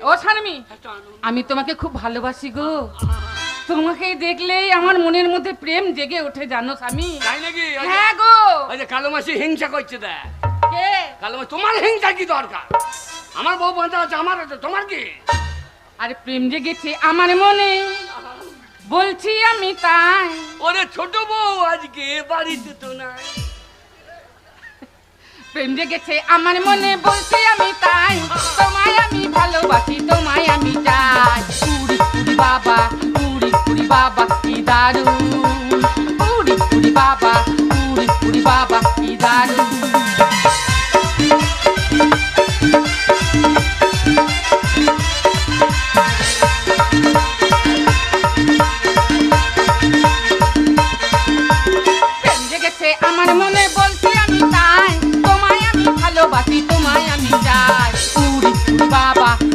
ও শানমি, আমি তোমাকে খুব ভালোবাসি গো। তোমাকে দেখলেই আমার মনের মধ্যে প্রেম জেগে ওঠে জানো স্বামী। তাই নাকি? হ্যাঁ গো। ওই যে কালো মাসি হিংসা করছে দেখ। কে? কালো মাসি, তোমার হিংসা কি দরকার? আমার বউ বাঁধা আছে, আমার আছে, তোমার কি? আরে প্রেম জেগেছে আমার মনে, বলছি আমি তাই। ওরে ছোট বউ আজকে বাড়িতে তো নাই। প্রেম জেগেছে আমার মনে, বলছি আমি তাই। তোমায় আমি ভালো